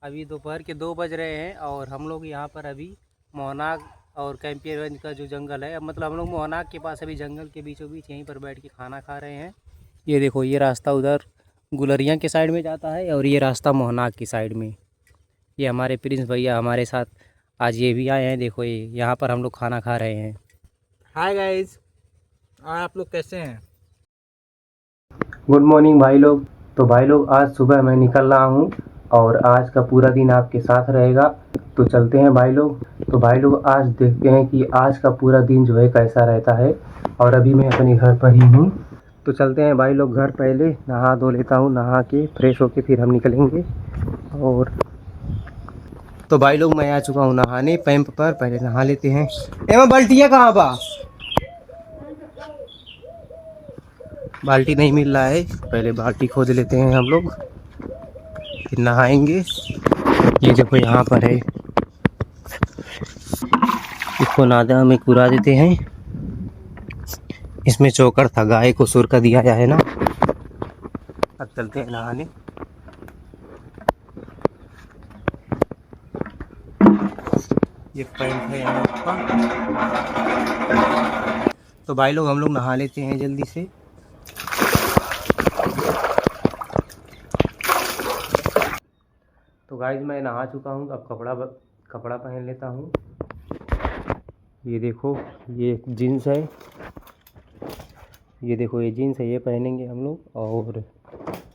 अभी दोपहर के 2 बज रहे हैं और हम लोग यहाँ पर अभी मोहनाग और कैंपियरगंज का जो जंगल है, मतलब हम लोग मोहनाग के पास अभी जंगल के बीचों बीच यहीं पर बैठ के खाना खा रहे हैं। ये देखो, ये रास्ता उधर गुलरिया के साइड में जाता है और ये रास्ता मोहनाग की साइड में। ये हमारे प्रिंस भैया हमारे साथ आज ये भी आए हैं। देखो, ये यहाँ पर हम लोग खाना खा रहे हैं। हाय गाइस, और आप लोग कैसे हैं? गुड मॉर्निंग भाई लोग। तो भाई लोग, आज सुबह मैं निकल रहा हूँ और आज का पूरा दिन आपके साथ रहेगा। तो चलते हैं भाई लोग। तो भाई लोग, आज देखते हैं कि आज का पूरा दिन जो है कैसा रहता है। और अभी मैं अपने घर पर ही हूँ। तो चलते हैं भाई लोग घर। पहले नहा धो लेता हूँ, नहा के फ्रेश होके फिर हम निकलेंगे। और तो भाई लोग, मैं आ चुका हूँ नहाने पंप पर। पहले नहा लेते हैं। एवं बाल्टियाँ कहाँ बा? बाल्टी नहीं मिल रहा है। पहले बाल्टी खोद लेते हैं हम लोग, फिर नहाएंगे। ये देखो यहाँ पर है, इसको नादा में कुरा देते हैं। इसमें चोकर था, गाय को सुरका दिया गया है ना। अब चलते हैं नहाने। ये पैंट है यहाँ का। तो भाई लोग, हम लोग नहा लेते हैं जल्दी से। तो गाइस, मैं नहा चुका हूँ। अब कपड़ा पहन लेता हूँ। ये देखो, ये जीन्स है। ये देखो, ये जीन्स है, ये पहनेंगे हम लोग। और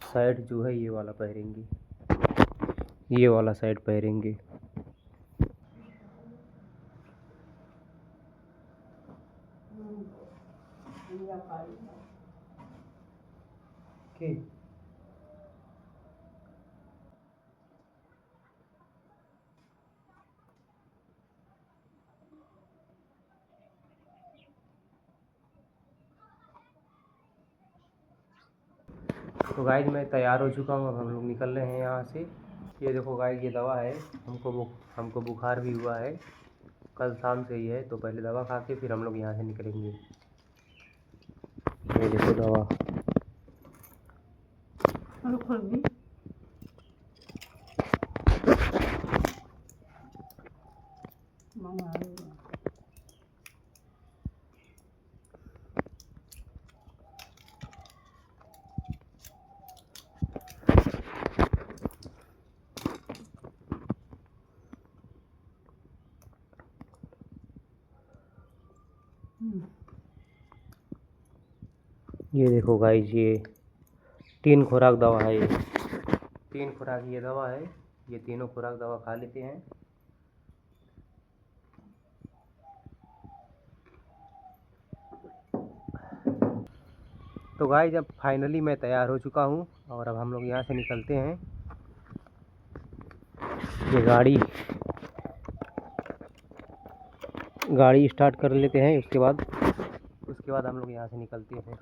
शर्ट जो है ये वाला पहनेंगे, ये वाला शर्ट पहनेंगे। ठीक। तो गाइस, मैं तैयार हो चुका हूँ। अब हम लोग निकल रहे हैं यहाँ से। ये देखो गाइस, ये दवा है। हमको बुखार भी हुआ है, कल शाम से ही है। तो पहले दवा खा के फिर हम लोग यहाँ से निकलेंगे। ये देखो दवा। ये देखो गाइस, ये 3 खुराक दवा है। ये 3 खुराक ये दवा है। ये तीनों खुराक दवा खा लेते हैं। तो गाइस, अब फाइनली मैं तैयार हो चुका हूँ और अब हम लोग यहाँ से निकलते हैं। ये गाड़ी स्टार्ट कर लेते हैं। उसके बाद हम लोग यहाँ से निकलते हैं।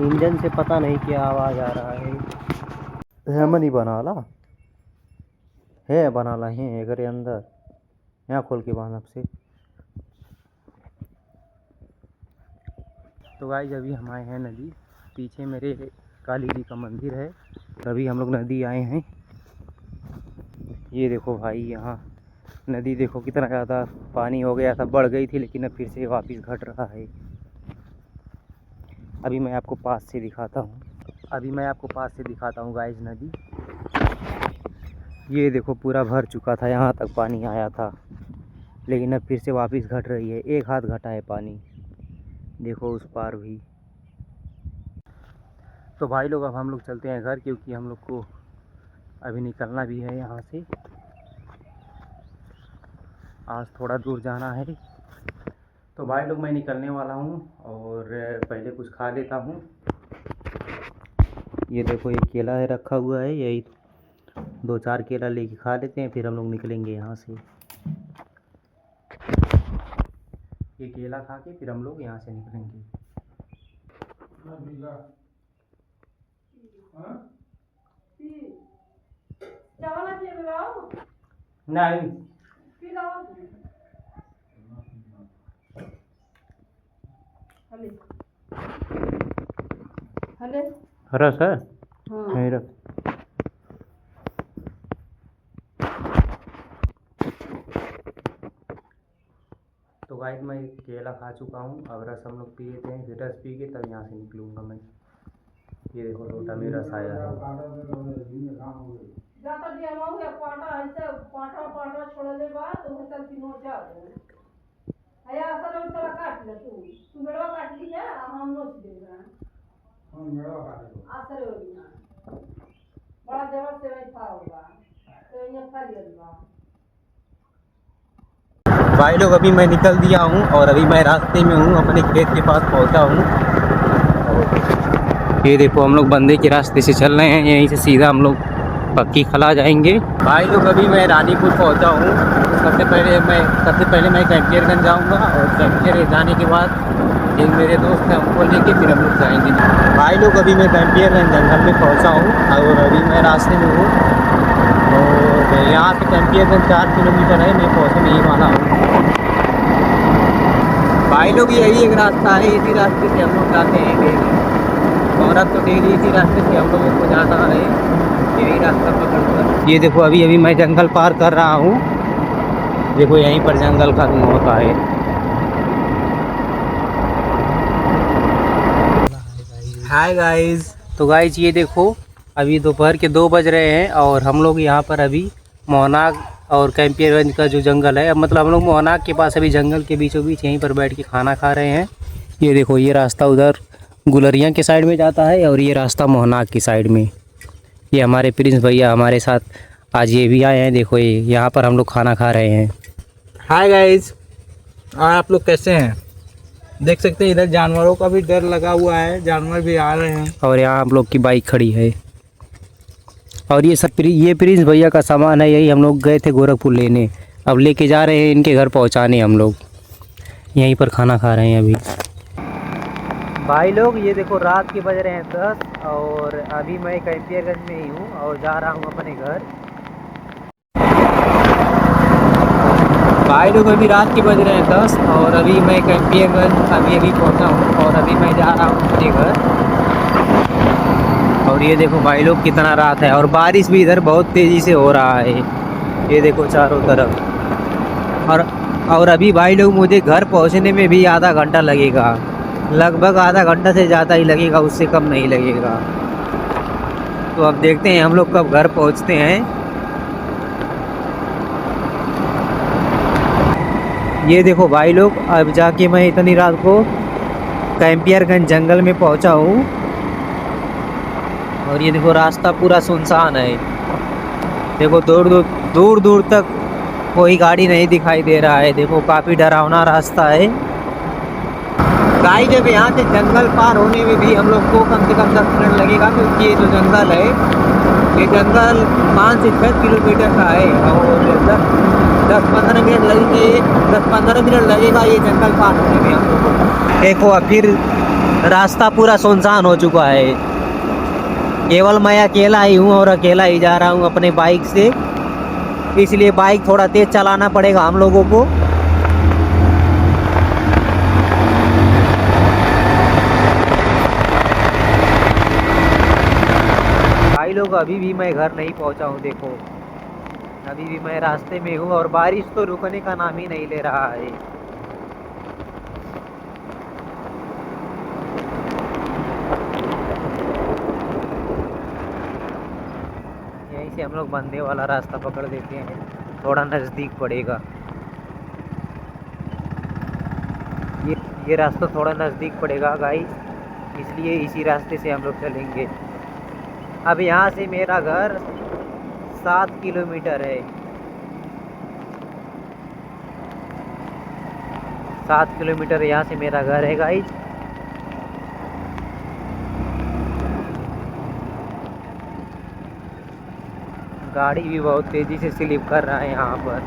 इंजन से पता नहीं क्या आवाज़ आ रहा है। हेमनी बनाला है, बनाला है घरे अंदर। यहाँ खोल के बांध आपसे। तो गाइस, अभी हम आए हैं नदी। पीछे मेरे काली जी का मंदिर है। तभी हम लोग नदी आए हैं। ये देखो भाई, यहाँ नदी देखो कितना ज़्यादा पानी हो गया था। बढ़ गई थी लेकिन अब फिर से वापस घट रहा है। अभी मैं आपको पास से दिखाता हूँ गाइस नदी। ये देखो, पूरा भर चुका था, यहाँ तक पानी आया था। लेकिन अब फिर से वापस घट रही है। 1 हाथ घटा है पानी। देखो उस पार भी। तो भाई लोग, अब हम लोग चलते हैं घर, क्योंकि हम लोग को अभी निकलना भी है यहाँ से। आज थोड़ा दूर जाना है। तो भाई लोग, मैं निकलने वाला हूँ और पहले कुछ खा लेता हूँ। ये देखो, ये केला है रखा हुआ है। यही 2-4 केला लेके खा लेते हैं, फिर हम लोग निकलेंगे यहाँ से। ये केला खा के फिर हम लोग यहाँ से निकलेंगे। नहीं। रस है। नहीं रस। तो गाइस मैं केला खा चुका हूँ, अब रस हम लोग पी लेते हैं, फिर रस पी के तब यहाँ से निकलूँगा मैं। ये देखो लोटा में रस आया है। भाई लोग अभी मैं निकल दिया हूँ और अभी मैं रास्ते में हूँ, अपने खेत के पास पहुँचा हूँ। ये देखो हम लोग बंदे के रास्ते से चल रहे हैं, यहीं से सीधा हम लोग पक्की खला जाएंगे। भाई लोग अभी मैं रानीपुर पहुँचा हूँ। सबसे पहले मैं कैंपियरगंज जाऊँगा और कैंपियर जाने के बाद एक मेरे दोस्त है, उनको लेके फिर हम लोग जाएंगे। भाई लोग अभी मैं कैंपियरगंज जंगल में पहुँचा हूँ और अभी मैं रास्ते में हूँ और यहाँ से कैंपियरगंज 4 किलोमीटर है, मैं पहुँचने ही वाला हूँ। भाई लोग यही एक रास्ता है, इसी रास्ते से हम लोग जाते हैं डेली, और अब तो डेली इसी रास्ते से हम लोगों को जाना है, यही रास्ता पकड़कर। ये देखो अभी मैं जंगल पार कर रहा हूँ, देखो यहीं पर जंगल खत्म होता है। Hi guys. तो गाइस ये देखो अभी दोपहर के 2 बज रहे हैं और हम लोग यहाँ पर अभी मोहनाग और कैंपियरगंज का जो जंगल है, मतलब हम लोग मोहनाग के पास अभी जंगल के बीचों बीच यहीं पर बैठ के खाना खा रहे हैं। ये देखो ये रास्ता उधर गुलरिया के साइड में जाता है और ये रास्ता मोहनाग की साइड में। ये हमारे प्रिंस भैया हमारे साथ आज ये भी आए हैं, देखो ये यहाँ पर हम लोग खाना खा रहे हैं। हाय गाइस, और आप लोग कैसे हैं? देख सकते हैं इधर जानवरों का भी डर लगा हुआ है, जानवर भी आ रहे हैं। और यहाँ हम लोग की बाइक खड़ी है और ये सब ये प्रिंस भैया का सामान है, यही हम लोग गए थे गोरखपुर लेने, अब लेके जा रहे हैं इनके घर पहुँचाने। हम लोग यहीं पर खाना खा रहे हैं अभी। भाई लोग ये देखो रात के बज रहे हैं 10 और अभी मैं कैंपियरगंज में ही हूँ और जा रहा हूँ अपने घर। भाई लोग अभी रात के बज रहे हैं 10 और अभी मैं कैंपियरगंज अभी पहुँचा हूँ और अभी मैं जा रहा हूँ अपने घर। और ये देखो भाई लोग कितना रात है और बारिश भी इधर बहुत तेज़ी से हो रहा है, ये देखो चारों तरफ। और अभी भाई लोग मुझे घर पहुँचने में भी आधा घंटा लगेगा, लगभग आधा घंटा से ज़्यादा ही लगेगा, उससे कम नहीं लगेगा। तो अब देखते हैं हम लोग कब घर पहुँचते हैं। ये देखो भाई लोग अब जाके मैं इतनी रात को कैंपियरगंज जंगल में पहुँचा हूँ और ये देखो रास्ता पूरा सुनसान है, देखो दूर दूर तक कोई गाड़ी नहीं दिखाई दे रहा है, देखो काफ़ी डरावना रास्ता है। गाइस जब यहाँ से जंगल पार होने में भी हम लोग को कम से कम 10 मिनट लगेगा, क्योंकि ये जो जंगल है ये जंगल 5 से 6 किलोमीटर का है और 10-15 मिनट लगेगा ये जंगल पार होने में हम लोग को। देखो फिर रास्ता पूरा सुनसान हो चुका है, केवल मैं अकेला ही हूँ और अकेला ही जा रहा हूँ अपने बाइक से, इसलिए बाइक थोड़ा तेज़ चलाना पड़ेगा हम लोगों को। भाई लोग अभी भी मैं घर नहीं पहुंचा हूं, देखो अभी भी मैं रास्ते में हूं और बारिश तो रुकने का नाम ही नहीं ले रहा है। यहीं से हम लोग बंदे वाला रास्ता पकड़ लेते हैं, थोड़ा नज़दीक पड़ेगा। ये रास्ता थोड़ा नज़दीक पड़ेगा गाइस, इसलिए इसी रास्ते से हम लोग चलेंगे। अब यहाँ से मेरा घर 7 किलोमीटर है, 7 किलोमीटर यहाँ से मेरा घर है गाइस। गाड़ी भी बहुत तेज़ी से स्लिप कर रहा है यहाँ पर।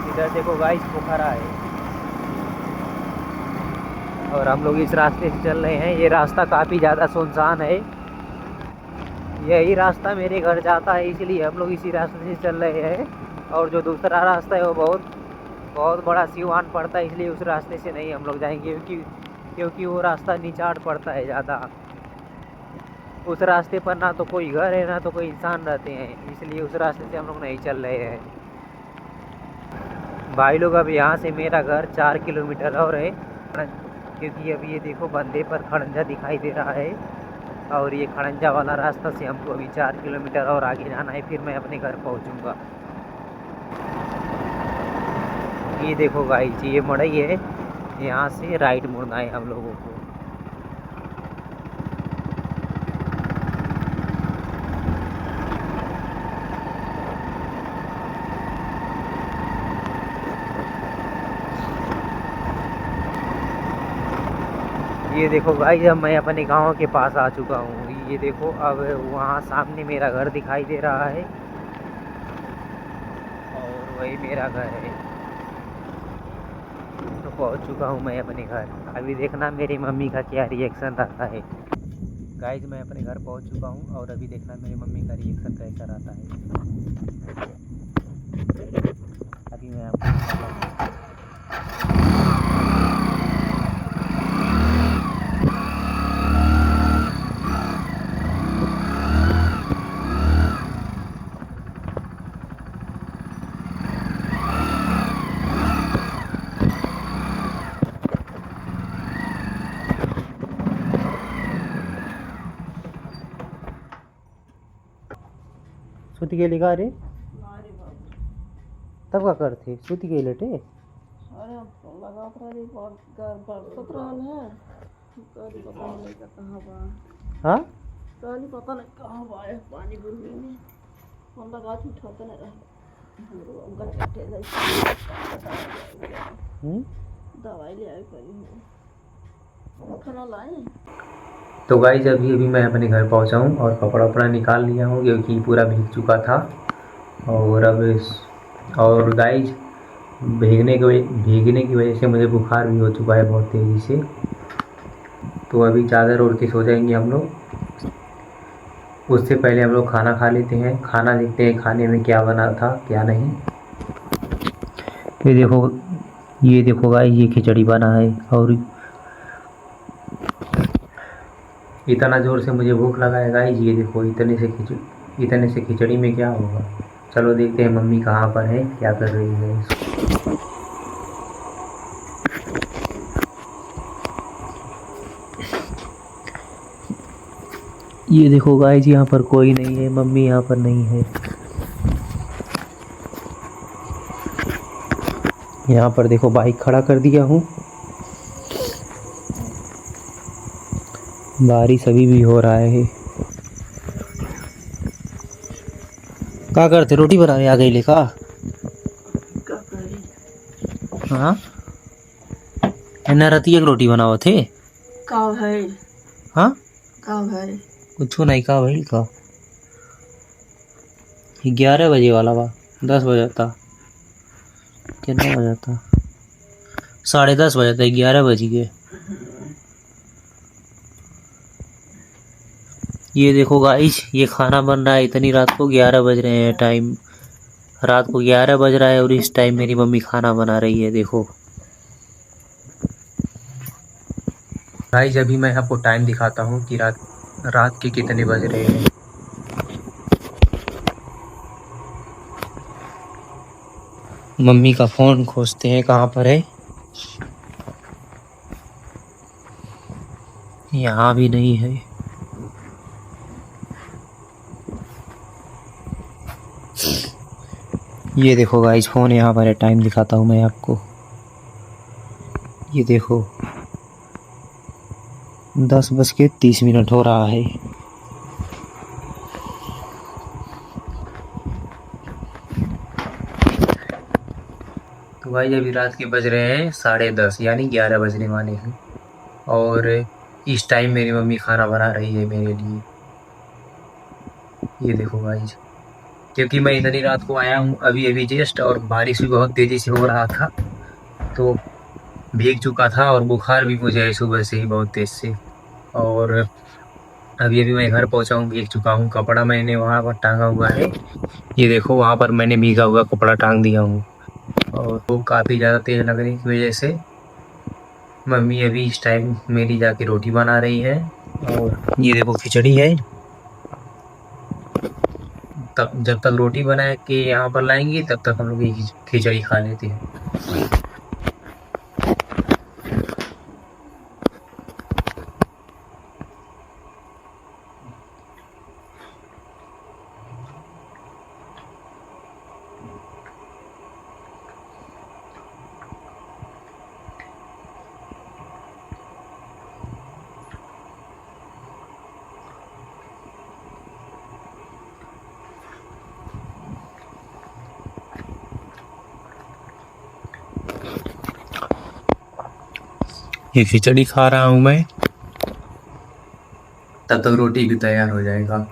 इधर देखो गाइस पोखरा है और हम लोग इस रास्ते से चल रहे हैं, ये रास्ता काफ़ी ज़्यादा सुनसान है। यही रास्ता मेरे घर जाता है, इसलिए हम लोग इसी रास्ते से चल रहे हैं। और जो दूसरा रास्ता है वो बहुत बहुत बड़ा सिवान पड़ता है, इसलिए उस रास्ते से नहीं हम लोग जाएंगे, क्योंकि वो रास्ता निचाट पड़ता है ज़्यादा। उस रास्ते पर ना तो कोई घर है ना तो कोई इंसान रहते हैं, इसलिए उस रास्ते से हम लोग नहीं चल रहे हैं भाई लोग। अब यहाँ से मेरा घर 4 किलोमीटर और है, क्योंकि अभी ये देखो बंदे पर खड़ंजा दिखाई दे रहा है, और ये खड़ंजा वाला रास्ता से हमको अभी 4 किलोमीटर और आगे जाना है, फिर मैं अपने घर पहुँचूँगा। ये देखो गाइस, ये मड़ई है, यहाँ से राइट मुड़ना है हम लोगों को। ये देखो गाइस, अब मैं अपने गांव के पास आ चुका हूँ। ये देखो अब वहाँ सामने मेरा घर दिखाई दे रहा है, और वही मेरा घर है। तो पहुँच चुका हूँ मैं अपने घर। अभी देखना मेरी मम्मी का क्या रिएक्शन रहता है। गाइस मैं अपने घर पहुँच चुका हूँ, और अभी देखना मेरी मम्मी का रिएक्शन कैसा रहता है। अभी मैं आपको सुत गेली का रे? तब का करते सुत गेले टे? अरे लगात रही बरसत रहल है, कहीं पता नहीं कहाँ बा। हाँ कहीं पता नहीं कहाँ बा है पानी बुरनी में। हम लगात उठाते नहीं रहे, उनका चट्टे दवाई ले आई करी, खाना लाए। तो गाइज अभी मैं अपने घर पहुंचा हूं, और कपड़ा वपड़ा निकाल लिया हूं, क्योंकि पूरा भीग चुका था। और गाइज भीगने की वजह से मुझे बुखार भी हो चुका है बहुत तेज़ी से। तो अभी चादर ओढ़ के सो जाएंगे हम लोग। उससे पहले हम लोग खाना खा लेते हैं, खाना देखते हैं खाने में क्या बना था क्या नहीं। ये देखो गाइज, ये खिचड़ी बना है, और इतना ज़ोर से मुझे भूख लगा है गाइज। ये देखो इतने से खिचड़ी में क्या होगा। चलो देखते हैं मम्मी कहाँ पर है, क्या कर रही है। ये देखो गाइज, यहाँ पर कोई नहीं है, मम्मी यहाँ पर नहीं है। यहाँ पर देखो बाइक खड़ा कर दिया हूँ। बारिश अभी भी हो रहा है। क्या करते, रोटी बनाने आ गई लेखा? हाँ रतिया की रोटी बनाओ थे का है? हाँ का है? कुछ नहीं का भाई का 11 बजे वाला बा, 10 बजे था, कितना बजा था? 10:30 बजे था, 11 बज गए। ये देखो गाइस, ये खाना बन रहा है। इतनी रात को 11 बज रहे हैं, टाइम रात को 11 बज रहा है, और इस टाइम मेरी मम्मी खाना बना रही है। देखो गाइस, अभी मैं आपको टाइम दिखाता हूँ कि रात के कितने बज रहे हैं। मम्मी का फ़ोन खोजते हैं कहाँ पर है। यहाँ भी नहीं है। ये देखो गाइस, फ़ोन यहाँ पर है, टाइम दिखाता हूँ मैं आपको। ये देखो 10:30 हो रहा है। तो भाई अभी रात के बज रहे हैं 10:30, यानी 11 बजने वाले हैं, और इस टाइम मेरी मम्मी खाना बना रही है मेरे लिए। ये देखो गाइस, क्योंकि मैं इतनी रात को आया हूँ अभी जस्ट, और बारिश भी बहुत तेज़ी से हो रहा था, तो भीग चुका था, और बुखार भी मुझे है सुबह से ही बहुत तेज़ से। और अभी अभी मैं घर पहुंचा हूँ, भीग चुका हूँ। कपड़ा मैंने वहाँ पर टांगा हुआ है, ये देखो वहाँ पर मैंने भीगा हुआ कपड़ा टांग दिया हूँ। और वो काफ़ी ज़्यादा तेज़ लगने की वजह से मम्मी अभी इस टाइम मेरी जाके रोटी बना रही है। और ये देखो खिचड़ी है, तब जब तक रोटी बना के यहाँ पर लाएंगी तब तक हम लोग ये खिचड़ी खा लेते हैं। ये खिचड़ी खा रहा हूँ मैं, तब तक रोटी भी तैयार हो जाएगा।